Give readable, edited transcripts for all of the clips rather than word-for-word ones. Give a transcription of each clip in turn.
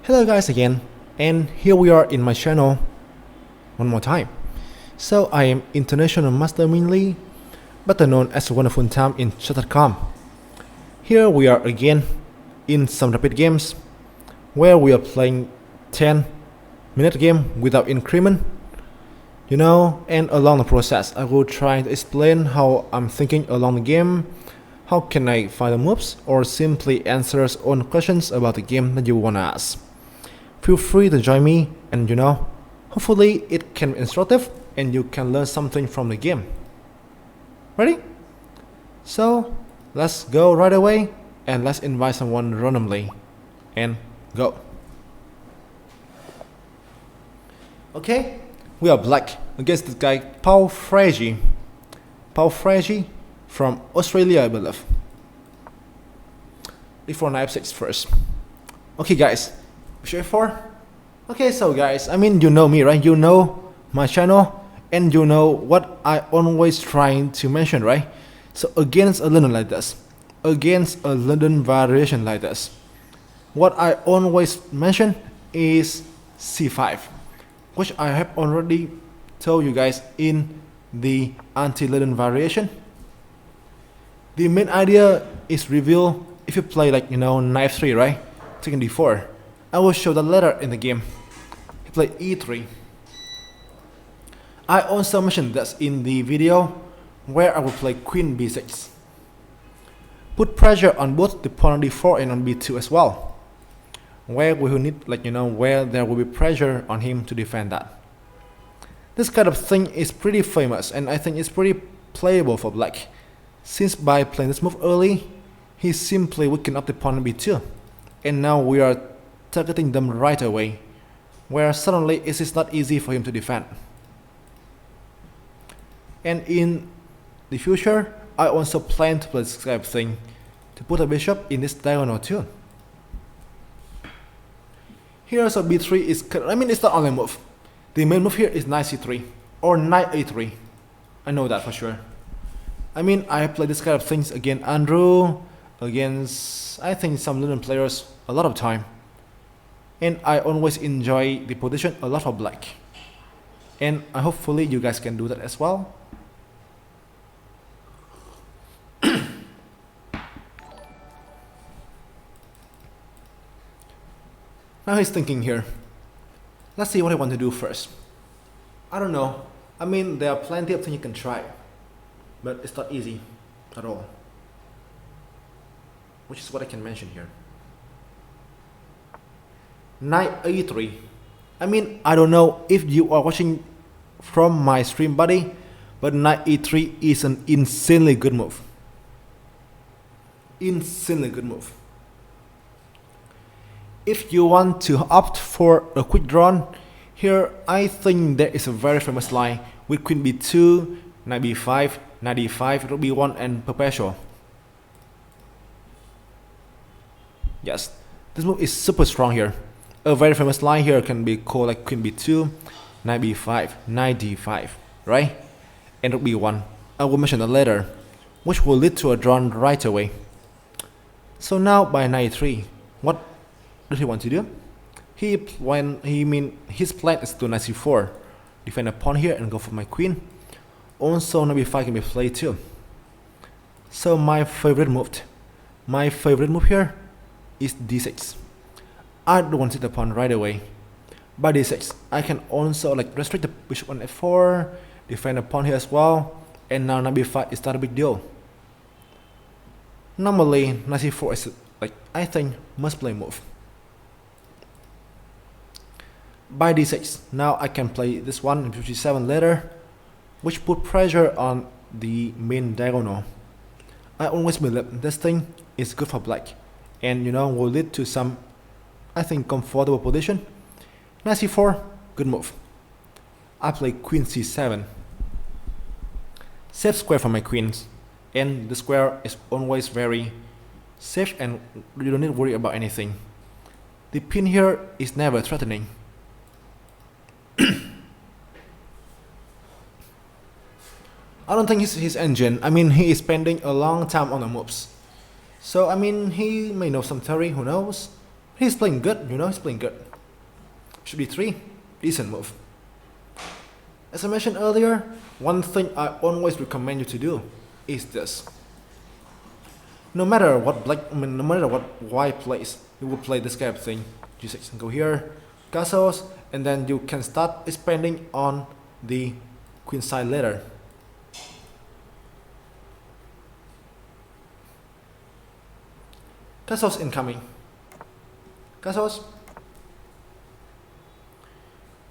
Hello guys again, and here we are in my channel one more time. So I am International Master Minh, better known as Wonderful Time in chat.com. Here we are again in some rapid games where we are playing 10-minute game without increment. And along the process I will try to explain how I'm thinking along the game, how can I find the moves, or simply answer own questions about the game that you wanna ask. Feel free to join me, and hopefully it can be instructive and you can learn something from the game. Ready? So let's go right away, and let's invite someone randomly and go. Okay, we are black against this guy Paul Fragi from Australia, I believe. Before knife 6 first. Okay guys, straightforward. Okay, so guys, you know me, right? You know my channel, and you know what I always trying to mention, right? So against a London like this, against a London variation like this, what I always mention is C5, which I have already told you guys in the anti-London variation. The main idea is revealed if you play knife 3, right? Taking d4. I will show that later in the game. He played e3. I also mentioned this in the video where I will play queen b6. Put pressure on both the pawn on d4 and on b2 as well, where we will need where there will be pressure on him to defend that. This kind of thing is pretty famous, and I think it's pretty playable for black, since by playing this move early he simply weakened up the pawn on b2, and now we are targeting them right away, where suddenly it is not easy for him to defend. And in the future, I also plan to play this kind of thing, to put a bishop in this diagonal too. Here also b3 is, it's not only move. The main move here is knight c3 or knight a3. I know that for sure. I have played this kind of things against Andrew, against I think some London players a lot of time. And I always enjoy the position a lot for black, and hopefully you guys can do that as well. Now he's thinking here. Let's see what I want to do first. I don't know. There are plenty of things you can try, but it's not easy at all, which is what I can mention here. Knight a3. I don't know if you are watching from my stream, buddy, but knight e3 is an insanely good move. Insanely good move. If you want to opt for a quick draw, here I think there is a very famous line with queen b2, knight b5, knight d5, rook b1, and perpetual. Yes, this move is super strong here. A very famous line here can be called like queen b2, knight b5, knight d5, right? And rook b1. I will mention that later, which will lead to a draw right away. So now by knight 3, what does he want to do? His plan is to knight c4, defend a pawn here and go for my queen. Also knight b5 can be played too. So my favorite move here is d6. I don't want to hit the pawn right away. By d6, I can also restrict the bishop on f4, defend the pawn here as well, and now knight b5 is not a big deal. Normally, knight c4 is I think must play move. By d6, now I can play this one in 57 later, which put pressure on the main diagonal. I always believe this thing is good for black, and will lead to some I think comfortable position. Knight c4, good move. I play queen c7. Safe square for my queens, and the square is always very safe and you don't need to worry about anything. The pin here is never threatening. I don't think he's his engine. He is spending a long time on the moves. So he may know some theory, who knows? He's playing good, you know, he's playing good. Should be 3, decent move. As I mentioned earlier, one thing I always recommend you to do is this. No matter what no matter what white plays, you will play this kind of thing. G6 and go here, castles, and then you can start expanding on the queen side later. Castles incoming. Castles.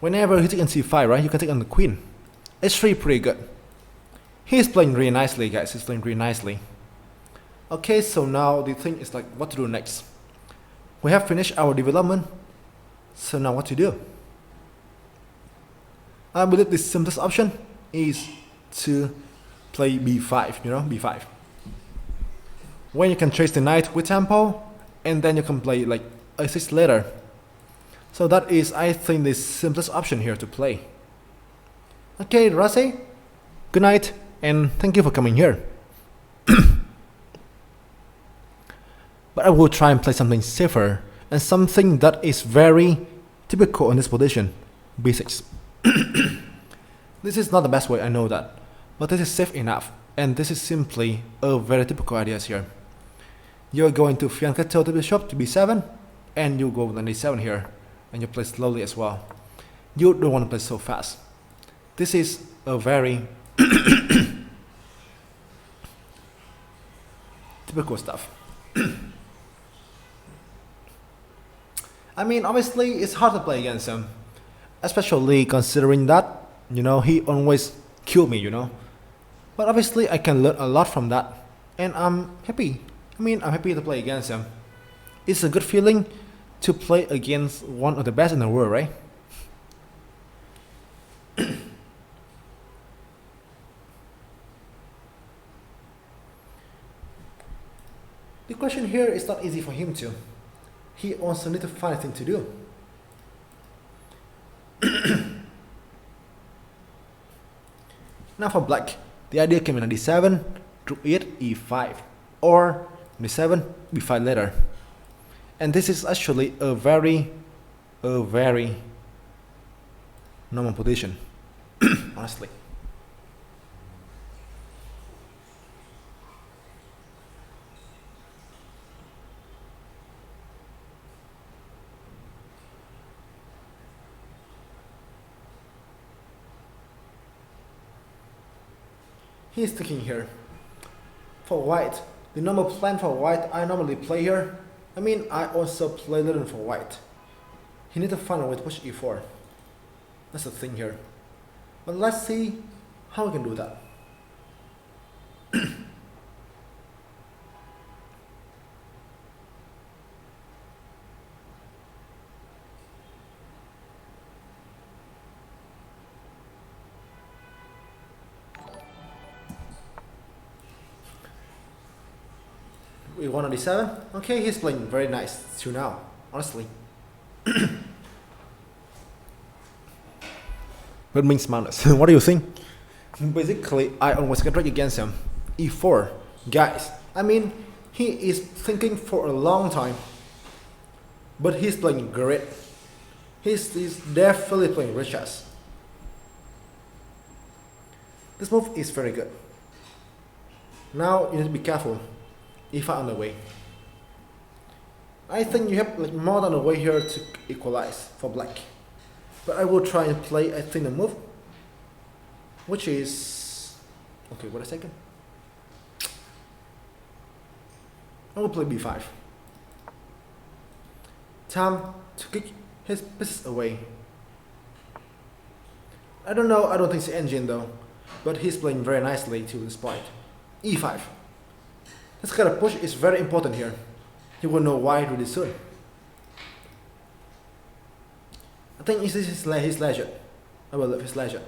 Whenever you take on c5, right, you can take on the queen. h3 pretty good. He's playing really nicely, guys. He's playing really nicely. Okay, so now the thing is like what to do next. We have finished our development. So now what to do? I believe the simplest option is to play b5, you know, b5. When you can chase the knight with tempo, and then you can play like a6 later. So that is, I think, the simplest option here to play. Okay, Rase, good night, and thank you for coming here. But I will try and play something safer, and something that is very typical in this position, b6. This is not the best way, I know that, but this is safe enough, and this is simply a very typical idea here. You're going to fianchetto the bishop to b7, and you go on d7 here, and you play slowly as well. You don't want to play so fast. This is a very typical stuff. I mean, obviously, it's hard to play against him, especially considering that, you know, he always killed me, you know. But obviously, I can learn a lot from that, and I'm happy. I mean, I'm happy to play against him. It's a good feeling to play against one of the best in the world, right? The question here is not easy for him too. He also needs to find a thing to do. Now for black, the idea came in on d7, rook 8, e5, or d7, b5 later. And this is actually a very normal position, honestly. He's thinking here. For white, the normal plan for white, I normally play here. I mean, I also play little for white. He needs to find a way to push e4. That's the thing here. But let's see how we can do that. We won on d7. Okay, he's playing very nice till now, honestly. But Ming's madness. What do you think? Basically, I almost get right against him. e4. Guys, I mean, he is thinking for a long time. But he's playing great. He's definitely playing rich chess. This move is very good. Now you need to be careful. e5 on the way. I think you have like more than a way here to equalize for black. But I will try and play, I think, a move, which is, okay, wait a second. I will play b5. Time to kick his pieces away. I don't know, I don't think it's the engine though, but he's playing very nicely to this point. e5. This kind of push is very important here. He will know why really soon. I think this is his leisure. I will love his leisure.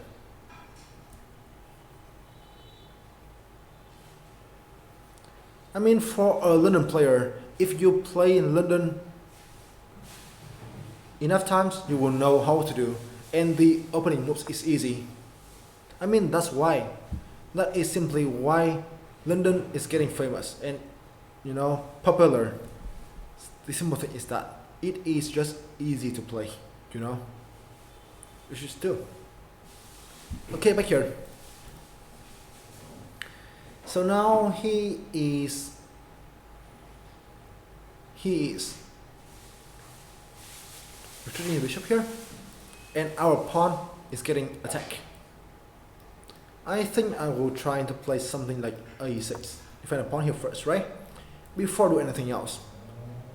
I mean, for a London player, if you play in London enough times, you will know how to do. And the opening moves is easy. I mean, that's why. That is simply why London is getting famous and, you know, popular. The simple thing is that it is just easy to play, you know. You should still. Okay, back here. So now he is retreating the bishop here, and our pawn is getting attacked. I think I will try to play something like e6. Defend a pawn here first, right? Before do anything else.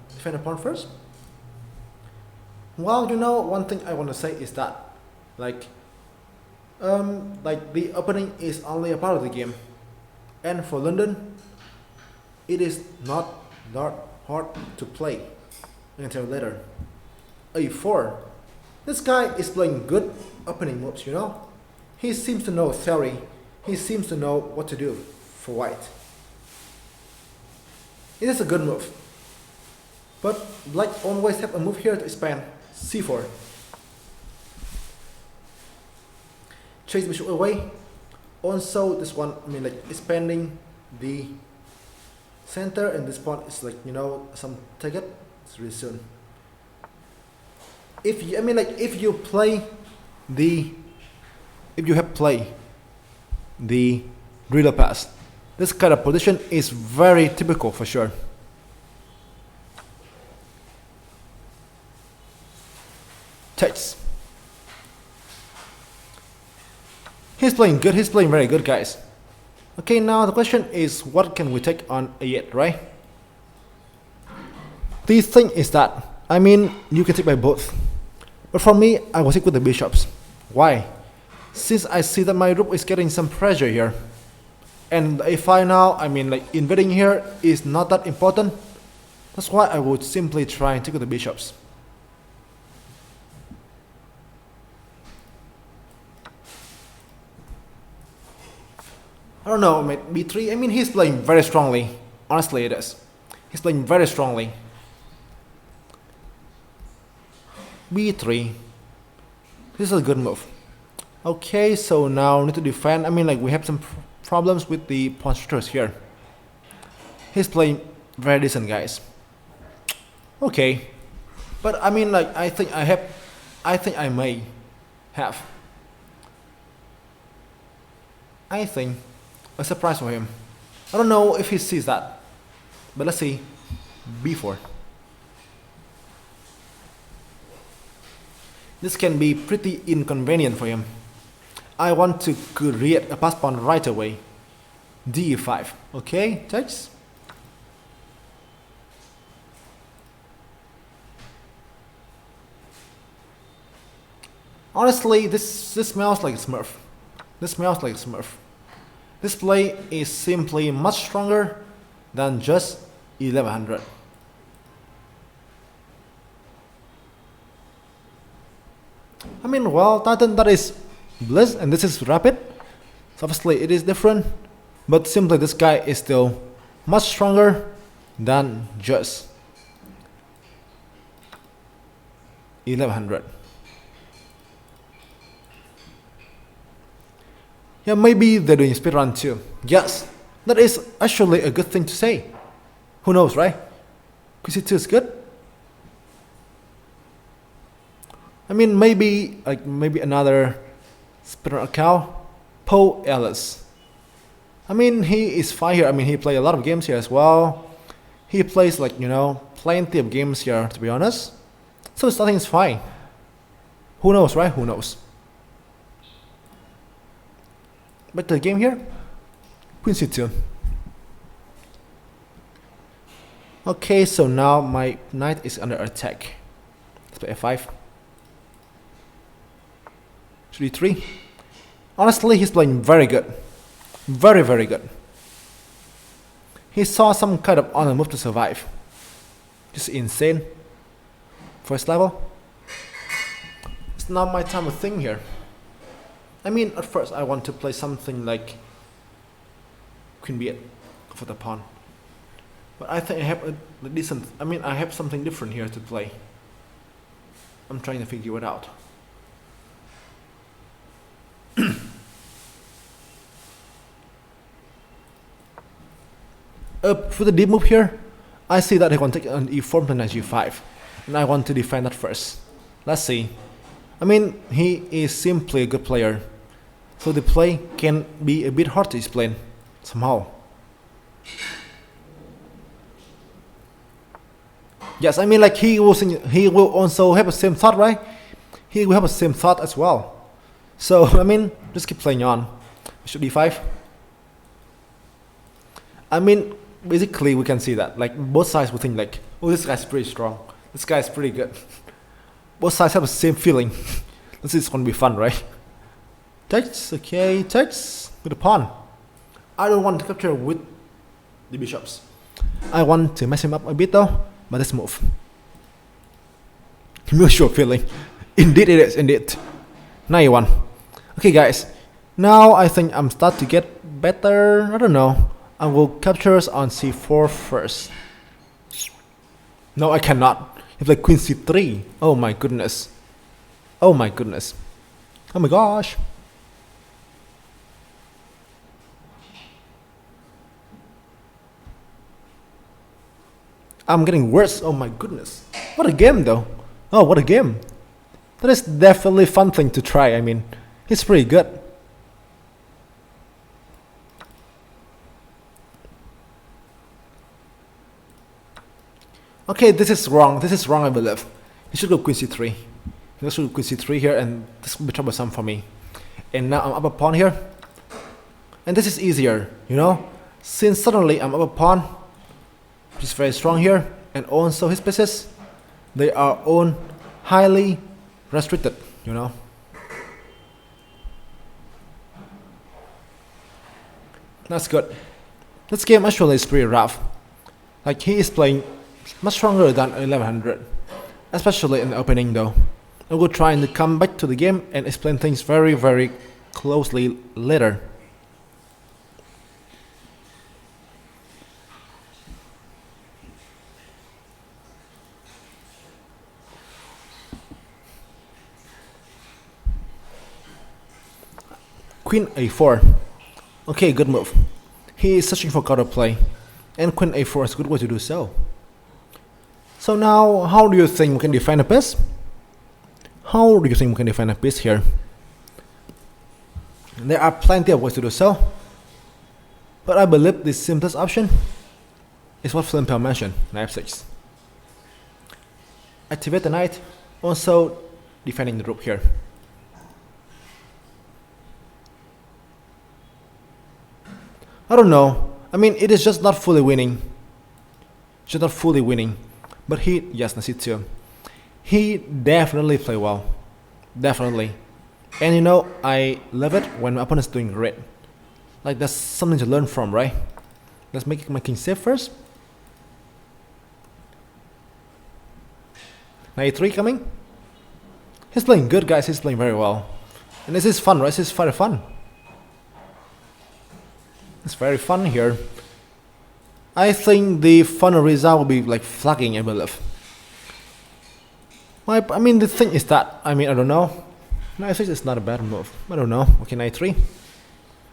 Defend a pawn first. Well, you know, one thing I want to say is that, like the opening is only a part of the game, and for London, it is not that hard to play. I can tell you later. e4. This guy is playing good opening moves, you know. He seems to know theory. He seems to know what to do for white. It is a good move. But black always have a move here to expand. c4. Chase bishop away. Also, this one, I mean, like expanding the center, and this pawn is like, you know, some target. It's really soon. If you, I mean, like if you play the, if you have played the driller pass, this kind of position is very typical for sure. Takes. He's playing good. He's playing very good, guys. Okay, now the question is, what can we take on a8, right? The thing is that, I mean, you can take by both. But for me, I will stick with the bishops. Why? Since I see that my rook is getting some pressure here. And if I now, I mean, like invading here is not that important. That's why I would simply try and take with the bishops. I don't know, mate, b3, I mean, he's playing very strongly. Honestly, it is. He's playing very strongly. b3. This is a good move. Okay, so now we need to defend. I mean, like, we have some problems with the pawn structures here. He's playing very decent, guys. Okay. But I mean, like, I think I may have a surprise for him. I don't know if he sees that, but let's see. b4. This can be pretty inconvenient for him. I want to create a pass pawn right away. d5. Okay, takes. Honestly, this smells like a smurf. This smells like a smurf. This play is simply much stronger than just 1100. I mean, well, Titan, that is Bliss and this is Rapid. So obviously it is different, but simply this guy is still much stronger than just 1100. Yeah, maybe they're doing speedrun too. Yes, that is actually a good thing to say. Who knows, right? QC2 is good. I mean, maybe another speedrun account, Paul Ellis. I mean, he is fine here. I mean, he plays a lot of games here as well. He plays, like, you know, plenty of games here, to be honest. So starting is fine. Who knows, right? Who knows? Back to the game here. Queen c2. Okay, so now my knight is under attack. Let's play f5. d3. Honestly, he's playing very good. Very, very good. He saw some kind of honor move to survive. Just insane. First level. It's not my time to think here. I mean, at first I want to play something like Queen b8 for the pawn. But I think I have a decent, I mean, I have something different here to play. I'm trying to figure it out. For the deep move here, I see that I can take an e4 to knight g5. and I want to defend that first. Let's see. I mean, he is simply a good player, so the play can be a bit hard to explain somehow. Yes, I mean, like he will also have the same thought, right? He will have the same thought as well. So I mean, just keep playing on. Bishop d5. I mean, basically we can see that like both sides will think like, oh, this guy's pretty strong. This guy's pretty good. Both sides have the same feeling. This is gonna be fun, right? Takes, okay, takes with the pawn. I don't want to capture with the bishops. I want to mess him up a bit though, but let's move. Mutual feeling. Indeed it is, indeed. Now you won. Okay guys, now I think I'm start to get better. I don't know. I will capture on c4 first. No, I cannot. It's like queen c3. Oh my goodness. Oh my goodness. Oh my gosh. I'm getting worse. Oh my goodness. What a game though. Oh, what a game. That is definitely a fun thing to try. I mean, it's pretty good. Okay, this is wrong. This is wrong, I believe. You should go queen c3. You should go queen c3 here, and this will be troublesome for me. And now I'm up a pawn here. And this is easier, you know? Since suddenly I'm up a pawn, which is very strong here, and also his pieces, they are all highly restricted, you know? That's good. This game actually is pretty rough. Like, he is playing much stronger than 1100, especially in the opening though. I will try to come back to the game and explain things very, very closely later. Queen a4. Okay, good move. He is searching for counterplay, and queen a4 is a good way to do so. So now, how do you think we can defend a piece? How do you think we can defend a piece here? There are plenty of ways to do so, but I believe the simplest option is what Flimpel mentioned, knight f6. Activate the knight, also defending the rook here. I don't know. I mean, it is just not fully winning. Just not fully winning. But he, yes, c2. He definitely played well. Definitely. And you know, I love it when my opponent is doing great. Like, that's something to learn from, right? Let's make my king safe first. Knight e3 coming. He's playing good, guys. He's playing very well. And this is fun, right? This is very fun. It's very fun here. I think the final result will be like flagging, I believe. I mean, the thing is that, I mean, I don't know. Knight f6 is not a bad move. I don't know. Okay, knight 3.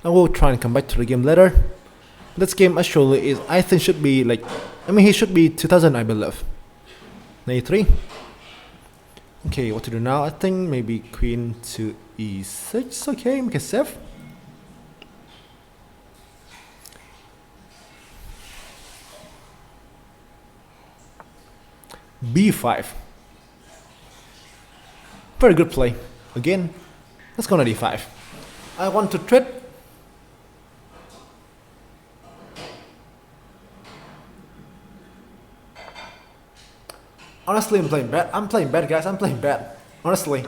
I will try and come back to the game later. This game actually is, I think, should be like, I mean, he should be 2000, I believe. Knight 3. Okay, what to do now? I think maybe queen to e6. Okay, make a save. b5. Very good play. Again, let's go to d5. I want to trade. Honestly, I'm playing bad. I'm playing bad, guys. I'm playing bad. Honestly.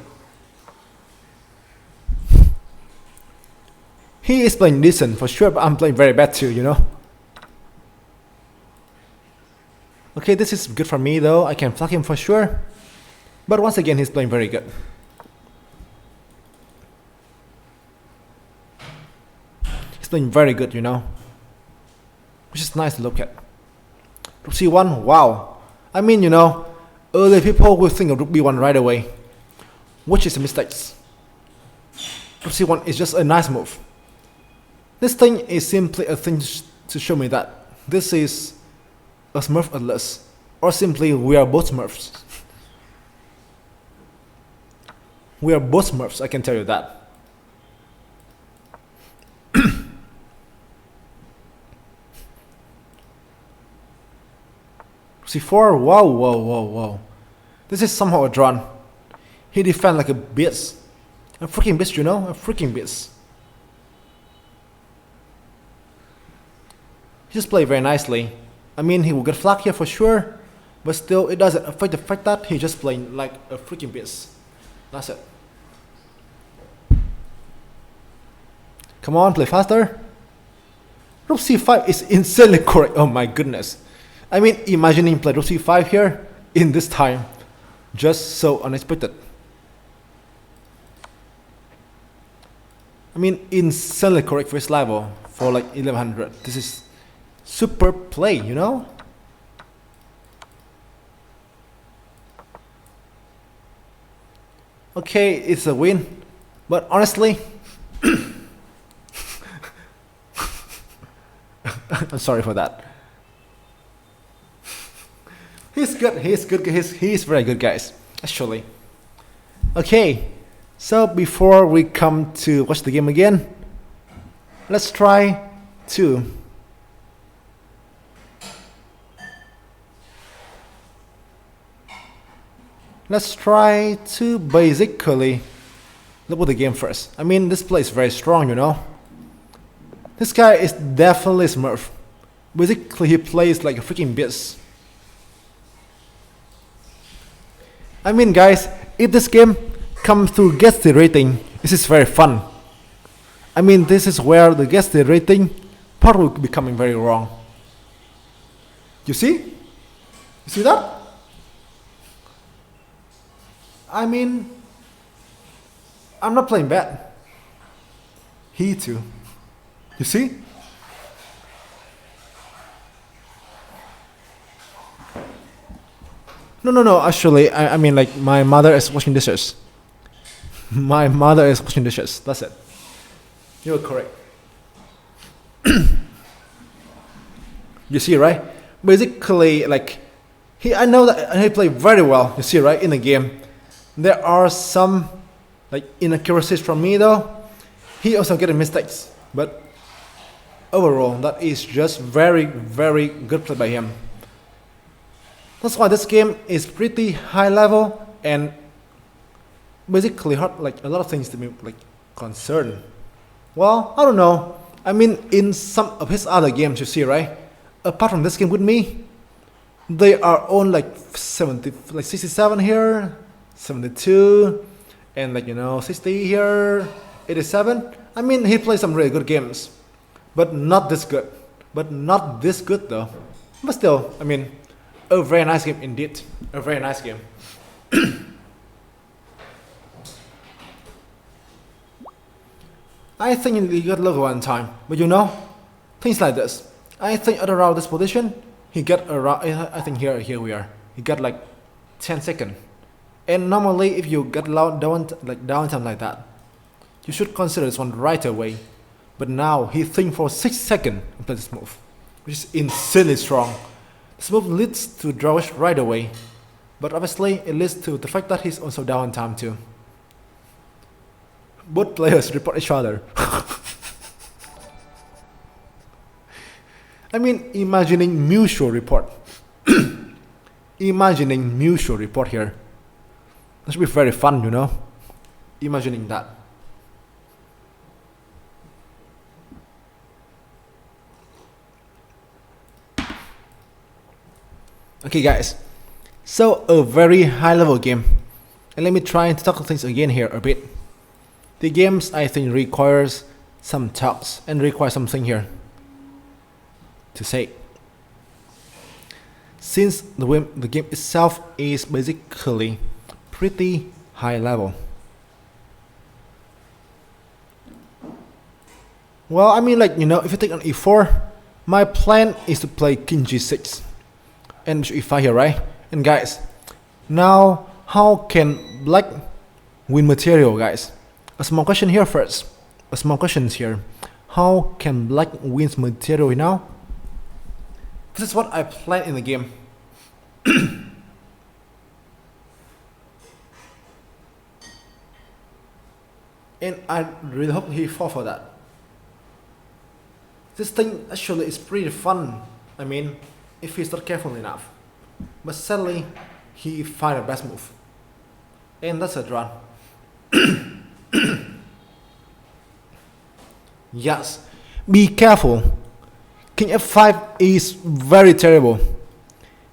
He is playing decent for sure, but I'm playing very bad too, you know? Okay, this is good for me though. I can flag him for sure. But once again, he's playing very good. He's playing very good, you know? Which is nice to look at. Rook c1, wow. I mean, you know, early people will think of rook b1 right away, which is a mistake. Rook c1 is just a nice move. This thing is simply a thing to show me that this is a Smurf atlas, or simply we are both Smurfs. We are both Smurfs, I can tell you that. C4, whoa. This is somehow a drone. He defends like a beast. A freaking beast, you know? A freaking beast. He just played very nicely. I mean, he will get flagged here for sure, but still, it doesn't affect the fact that he just playing like a freaking beast. That's it. Come on, play faster. Rook c5 is insanely correct. Oh my goodness. I mean, imagining play rook c5 here in this time, just so unexpected. I mean, insanely correct for his level for like 1100. This is super play, you know? Okay, it's a win, but honestly, I'm sorry for that. He's good, he's very good, guys, actually. Okay, so before we come to watch the game again, let's try to basically look at the game first. I mean, this play is very strong, you know. This guy is definitely Smurf. Basically, he plays like a freaking beast. I mean, guys, if this game comes to guess the rating, this is very fun. I mean, this is where the guess the rating part will be coming very wrong. You see? You see that? I mean, I'm not playing bad. He too. You see? No, actually, I mean, like, my mother is washing dishes. My mother is washing dishes, that's it. You're correct. You see, right? Basically, like, I know that he played very well, you see, right, in the game. There are some, like, inaccuracies from me, though. He also getting mistakes, but overall, that is just very good play by him. That's why this game is pretty high level and basically hard, like a lot of things to be like concerned. Well, I don't know. I mean, in some of his other games, you see, right? Apart from this game with me, they are on like 67 here, 72, and like, you know, 60 here, 87. I mean, he plays some really good games, but not this good. But not this good though. But still, I mean, a very nice game indeed. A very nice game. I think he got low one time, but you know, things like this. I think at around this position, he got around. I think here we are. He got like 10 seconds. And normally, if you get downtime like that, you should consider this one right away. But now he think for 6 seconds and play this move, which is insanely strong. This move leads to draws right away, but obviously it leads to the fact that he's also downtime too. Both players report each other. I mean, imagining mutual report. Imagining mutual report here. That should be very fun, you know? Imagining that. Okay guys, so a very high level game. And let me try to talk things again here a bit. The games I think requires some talks and requires something here to say. Since the game itself is basically pretty high level. Well, I mean, like, you know, if you take on e4, my plan is to play king g6 and e5 here, right? And guys, now how can black win material, guys? A small question here first. A small question here. How can black win material now? This is what I plan in the game. and I really hope he fall for that. This thing actually is pretty fun, I mean, if he's not careful enough. But sadly, he find a best move. And that's a draw. Yes, be careful. King f5 is very terrible.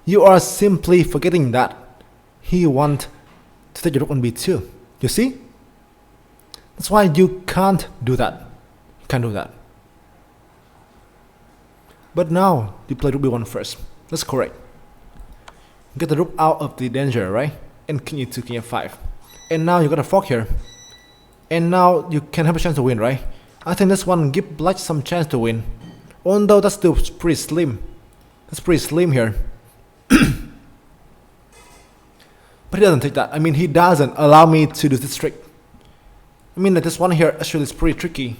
You are simply forgetting that he want to take the rook on b2. You see? That's why you can't do that. You can't do that. But now you play rook b1 first. That's correct. Get the rook out of the danger, right? And king e2, king f5. And now you got a fork here. And now you can have a chance to win, right? I think this one give black some chance to win. Although that's still pretty slim. That's pretty slim here. But he doesn't take that. I mean, he doesn't allow me to do this trick. I mean, that this one here actually is pretty tricky.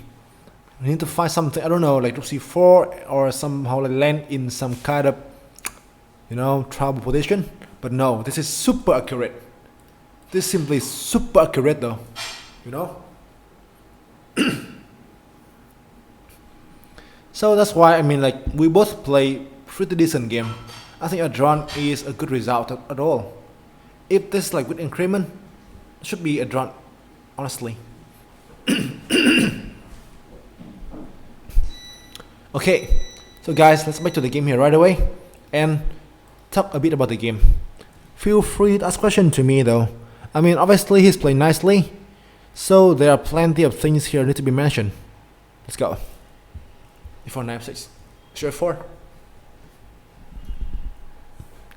I need to find something, I don't know, like rook c4 or somehow like land in some kind of, you know, trouble position. But no, this is super accurate. This is simply super accurate though, you know. So that's why, I mean, like, we both play pretty decent game. I think a draw is a good result at all. If this like with increment, it should be a draw, honestly. Okay, so guys, let's back to the game here right away and talk a bit about the game. Feel free to ask questions to me though. I mean, obviously he's playing nicely, so there are plenty of things here need to be mentioned. Let's go. E4, knight f6, sure 4.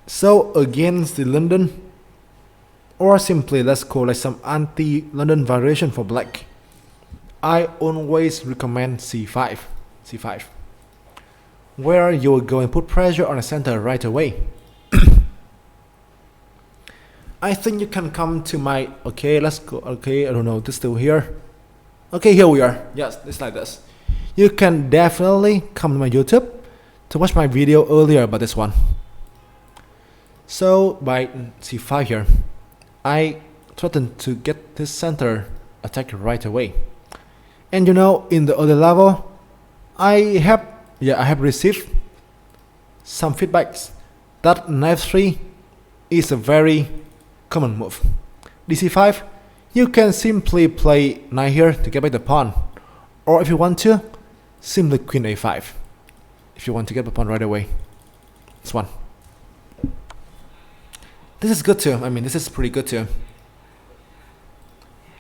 So against the London, or simply let's call like some anti-London variation for black, I always recommend c5, where you will go and put pressure on the center right away. I think you can come to my, okay, let's go, okay, I don't know, this still here. Okay, here we are. Yes, it's like this. You can definitely come to my YouTube to watch my video earlier about this one. So by c5 here, I threatened to get this center attacked right away. And you know, in the other level, I have received some feedbacks that knight 3 is a very common move. dc5, you can simply play knight here to get back the pawn, or if you want to, simply queen a5 if you want to get the pawn right away. This one. This is good too. I mean, this is pretty good too.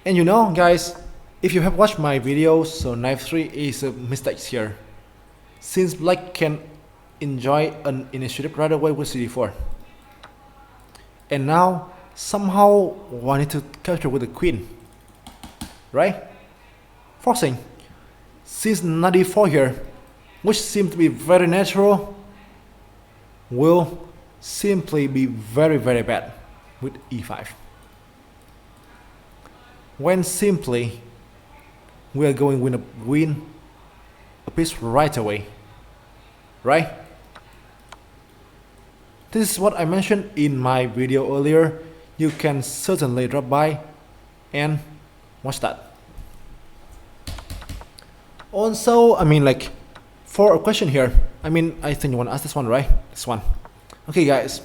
And you know, guys, if you have watched my videos, so knight 3 is a mistake here, since black can enjoy an initiative right away with cd4. And now somehow wanted to capture with the queen, right? Forcing. Since knight e4 here, which seems to be very natural, will simply be very bad with e5. When simply we are going to win a piece right away, right? This is what I mentioned in my video earlier. You can certainly drop by and watch that. Also, I mean, like, for a question here, I mean, I think you want to ask this one, right? This one. Okay, guys.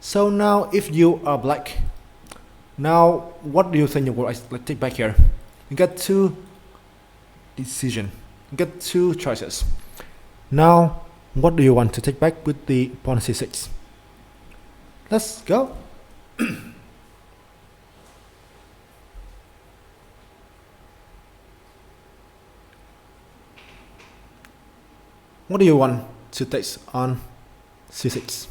So now, if you are black, now what do you think you will like take back here? You got two decisions. You got two choices. Now, what do you want to take back with the pawn c6? Let's go. What do you want to take on c6?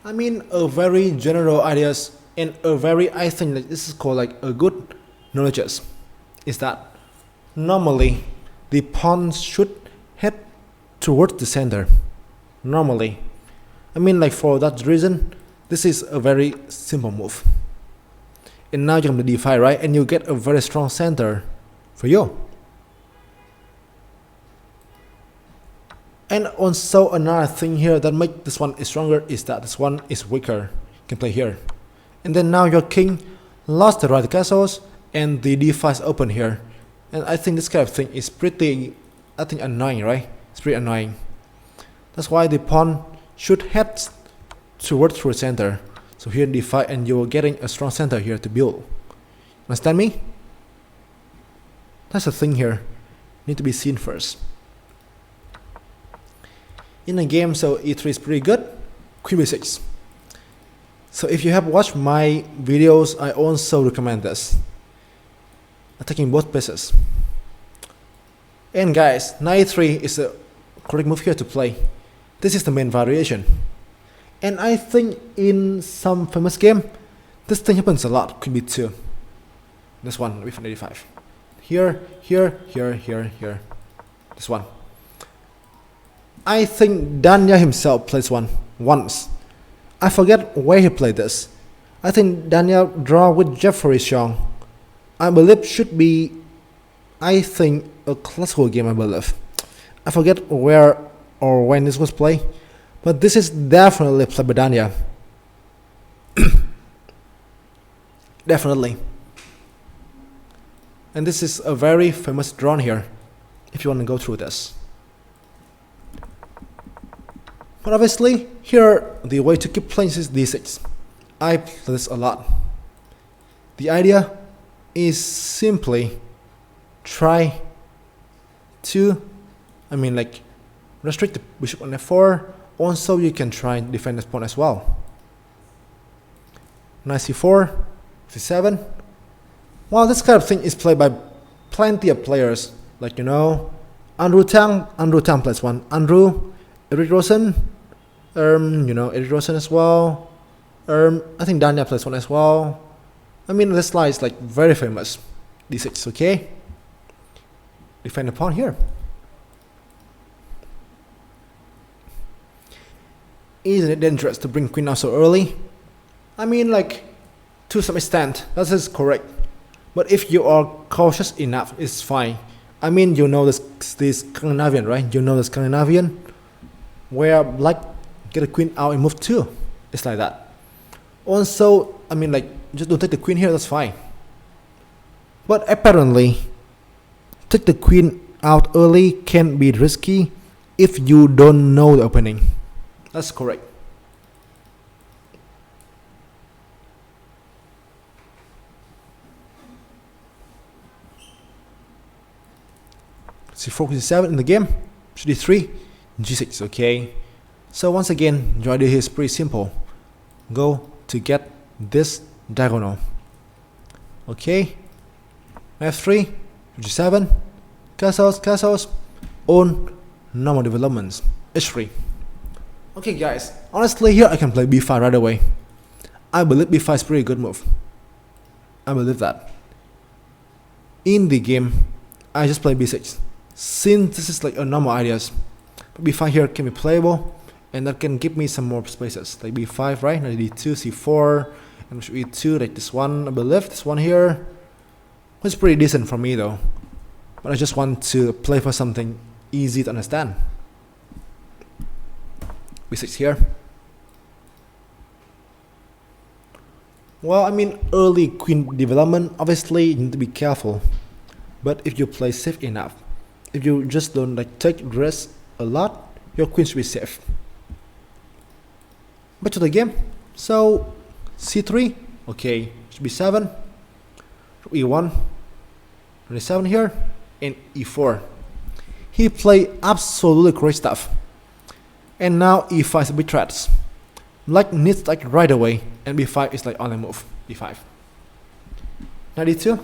I mean, a very general ideas and a very, I think that this is called like a good knowledge is that normally the pawns should head towards the center. Normally, I mean, like, for that reason, this is a very simple move. And now you come to d5, right? And you get a very strong center for you. And also another thing here that makes this one is stronger is that this one is weaker. You can play here. And then now your king lost the right castles and the d5 is open here. And I think this kind of thing is pretty, annoying, right? It's pretty annoying. That's why the pawn should head towards through the center. So here d5 and you're getting a strong center here to build. Understand me? That's the thing here. Need to be seen first. In the game, so e3 is pretty good. Queen b6. So if you have watched my videos, I also recommend this. Attacking both pieces. And guys, knight e3 is the correct move here to play. This is the main variation. And I think in some famous game, this thing happens a lot. Queen b2. This one with 85. Here, here, here, here, here. This one. I think Danya himself plays one once. I forget where he played this. I think Danya draw with Jeffrey Chong. I believe should be, I think, a classical game, I believe. I forget where or when this was played, but this is definitely played by Danya. Definitely. And this is a very famous drawn here, if you want to go through this. But obviously, here the way to keep playing is d6. I play this a lot. The idea is simply try to, restrict the bishop on f4. Also, you can try and defend this pawn as well. Knight c4, c7. Well, this kind of thing is played by plenty of players, like Andrew Tang plays one. Andrew, Eric Rosen, Eric Rosen as well. I think Danya plays one as well. This slide is like very famous. d6, okay? Defend the pawn here. Isn't it dangerous to bring queen out so early? To some extent, that is correct. But if you are cautious enough, it's fine. You know this Scandinavian, right? You know the Scandinavian, where black get a queen out and move 2. It's like that. Also, just don't take the queen here, that's fine. But apparently, take the queen out early can be risky if you don't know the opening. That's correct. c4, c7 in the game, d3, g6, okay? So once again, your idea here is pretty simple. Go to get this diagonal. Okay? f3, g7, castles, on normal developments, h3. Okay guys, honestly here I can play b5 right away. I believe b5 is a pretty good move. I believe that. In the game, I just play b6. Since this is like a normal ideas, but b5 here can be playable, and that can give me some more spaces, like b5, right? Knight d2, c4, and e2, like this one, I believe, this one here. It's pretty decent for me though, but I just want to play for something easy to understand. b6 here. Well, early queen development, obviously you need to be careful, but if you play safe enough, if you just don't take risks a lot, your queen should be safe. Back to the game. So c3, okay, should be 7, e1, 27 here, and e4. He played absolutely great stuff. And now e5 is a bit threats. Black needs right away, and b5 is only move, e5. Knight d2,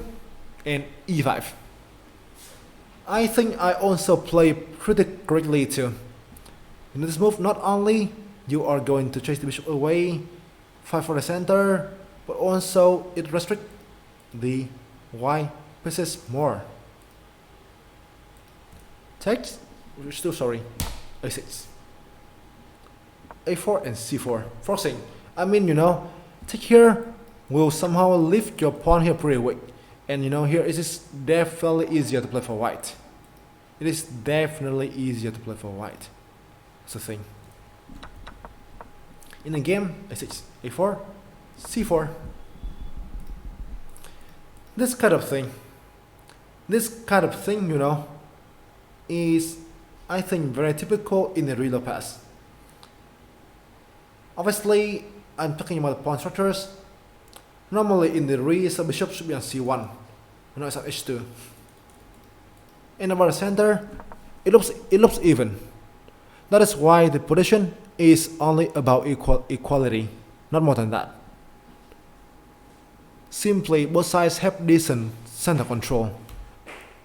and e5. I think I also play pretty correctly too. In this move, not only you are going to chase the bishop away, fight for the center, but also it restricts the white pieces more. Takes, still sorry, a6, a4 and c4, forcing. Take here will somehow leave your pawn here pretty weak, And you know, here it is definitely easier to play for white. It is definitely easier to play for white. That's the thing. In the game, a6, a4, c4. This kind of thing, you know, is, I think, very typical in the real pass. Obviously, I'm talking about pawn structures. Normally in the re, the bishop should be on c1. Now it's on h2. And about the center, it looks even. That is why the position is only about equality, not more than that. Simply, both sides have decent center control,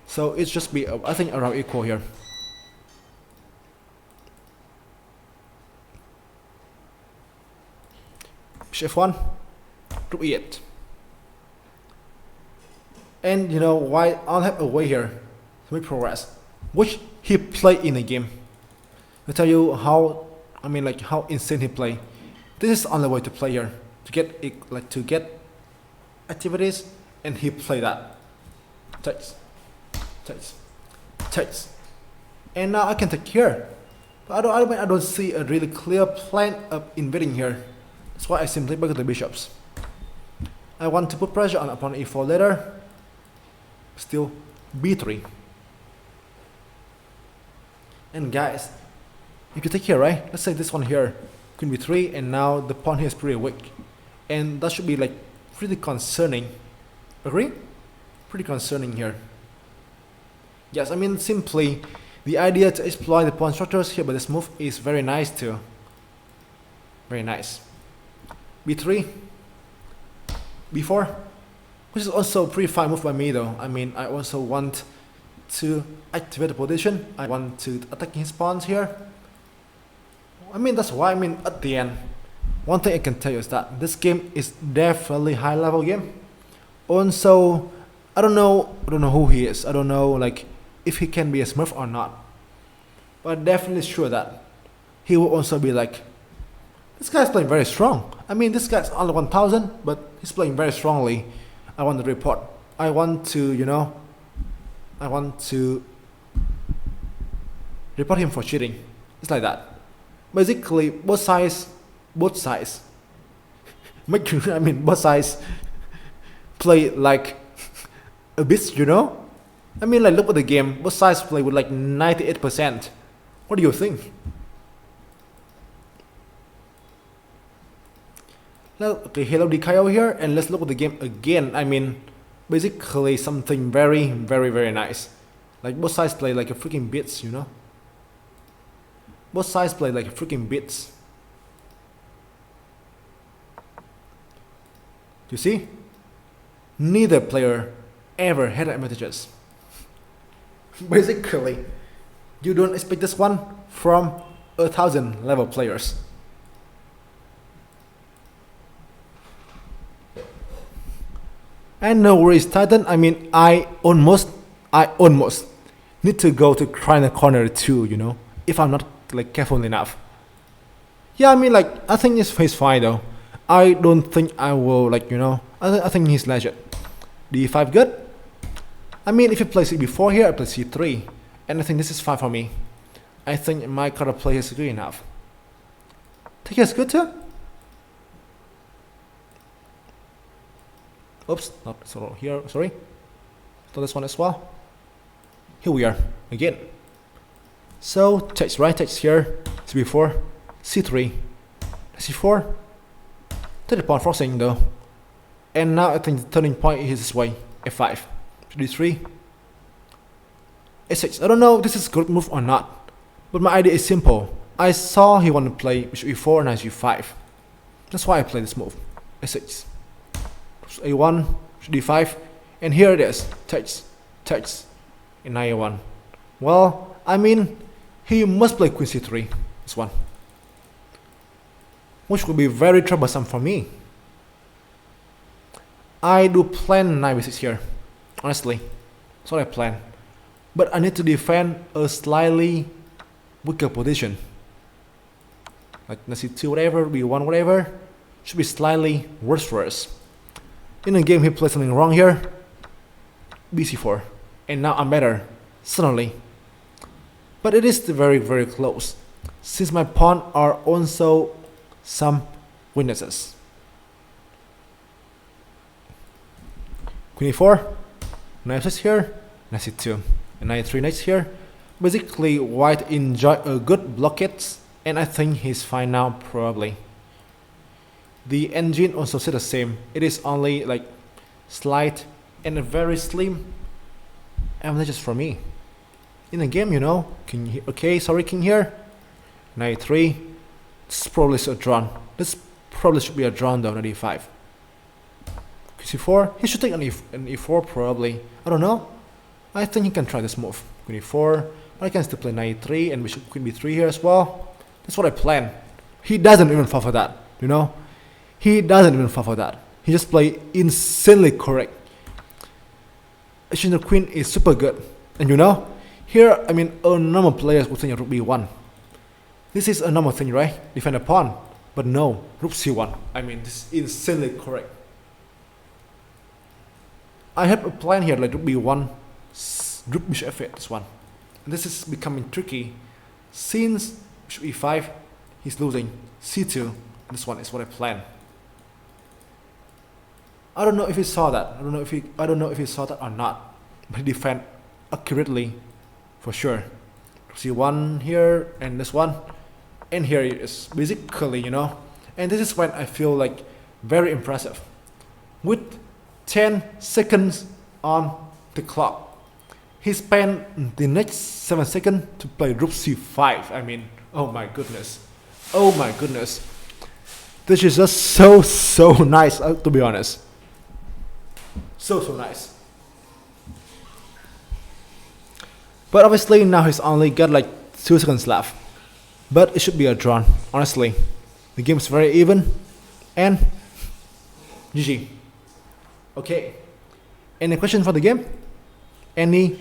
so it just be, I think, around equal here. F1, rook e8. And you know, white I'll have a way here to make progress, which he played in the game. I'll tell you how, I mean, like, how insane he play. This is the only way to play here, to get it, like, to get activities, and he play that. Takes. And now I can take here. But I don't see a really clear plan of invading here. That's why I simply back the bishops. I want to put pressure on upon e4 later. Still b3. And guys, if you take here, right? Let's say this one here, queen b3, and now the pawn here is pretty weak. And that should be like pretty concerning. Agree? Pretty concerning here. Yes, I mean, simply the idea to exploit the pawn structures here by this move is very nice too. Very nice. b3, b4, which is also a pretty fine move by me though. I mean, I also want to activate the position. I want to attack his pawns here. I mean, that's why, I mean, at the end, one thing I can tell you is that this game is definitely high level game. Also, I don't know who he is. I don't know, like, if he can be a smurf or not. But I'm definitely sure that he will also be like, this guy's playing very strong. I mean, this guy's only 1000, but he's playing very strongly. I want to report. I want to, you know, I want to report him for cheating. It's like that. Basically, both sides, both sides play like a bitch, you know? I mean, like, look at the game. Both sides play with like 98%. What do you think? Okay, hello DKO here, and let's look at the game again. I mean, basically something very, very, very nice. Like, both sides play like a freaking bitch, you know? Both sides play like a freaking bitch. You see? Neither player ever had advantages. Basically, you don't expect this one from 1000 level players. And no worries, Titan. I mean, I almost need to go to Criner Corner too, you know, if I'm not like careful enough. Yeah, I mean, like, I think he's fine though. I don't think I will, like, you know, I think he's legit. d5 good. I mean, if you play c4 here, I play c3, and I think this is fine for me. I think my card play is good enough. Take is good too. Oops, not so here, sorry. So this one as well. Here we are again. So takes right, takes here, c4, c3, c4. Take the pawn forcing though. And now I think the turning point is this way, f5, d3, a6. I don't know if this is a good move or not, but my idea is simple. I saw he wanted to play bishop e4 and knight g5. That's why I play this move, a6. a1, d5, and here it is, takes, in knight a1. Well, I mean, he must play queen c3, this one, which would be very troublesome for me. I do plan knight b6 here, honestly, that's what I plan. But I need to defend a slightly weaker position. Like knight c2 whatever, b1 whatever, should be slightly worse for us. In the game he played something wrong here. bc4, and now I'm better suddenly. But it is very, very close, since my pawn are also some weaknesses. Queen e4, knight f6 here, knight c2, and knight 3 knights here. Basically, white enjoy a good blockade, and I think he's fine now, probably. The engine also said the same. It is only like slight and very slim advantages for me. In the game, you know, king here, okay, sorry, king here, knight 3, this probably is a drawn. This probably should be a drawn though, knight e5. Queen c4, he should take an e4 probably, I don't know. I think he can try this move, queen e4, but I can still play knight 3 and bishop queen b3 here as well. That's what I plan. He doesn't even fall for that, you know. He doesn't even fall for that. He just play insanely correct. Exchange of queen is super good, and you know, here, I mean, a normal players would think rook b1. This is a normal thing, right? Defend a pawn. But no, rook c1. I mean, this is insanely correct. I have a plan here, like rook b1, rook bishop f8, this one. And this is becoming tricky, since bishop e5, he's losing, c2, this one is what I plan. I don't know if he saw that. I don't know if he saw that or not. But he defend accurately, for sure. C1 here and this one, and here it is basically, you know. And this is when I feel like very impressive. With 10 seconds on the clock, he spent the next 7 seconds to play rook c5. I mean, oh my goodness, oh my goodness. This is just so nice, to be honest. So nice. But obviously now he's only got like 2 seconds left. But it should be a draw, honestly. The game is very even. And GG. Okay. Any questions for the game? Any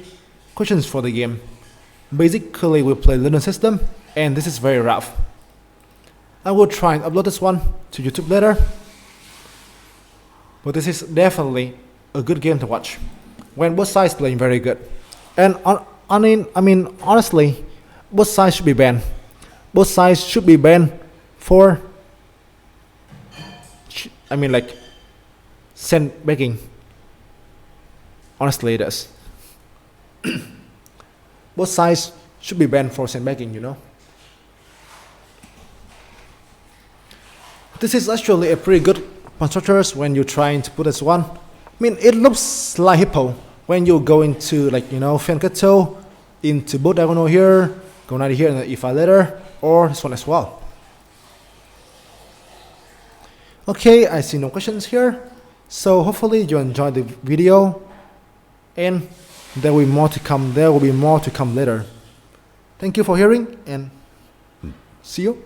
questions for the game? Basically we play London system, and this is very rough. I will try and upload this one to YouTube later. But this is definitely a good game to watch when both sides playing very good. And I mean honestly, both sides should be banned. Both sides should be banned for, I mean, like sandbagging. Honestly, it is. Both sides should be banned for sandbagging, you know. This is actually a pretty good pawn structures when you're trying to put this one. I mean, it looks like hippo when you go into, like, you know, Fianchetto into both diagonal here, go knight here and then e5 later, or this one as well. Okay, I see no questions here. So hopefully you enjoyed the video, and there will be more to come. There will be more to come later. Thank you for hearing, and see you.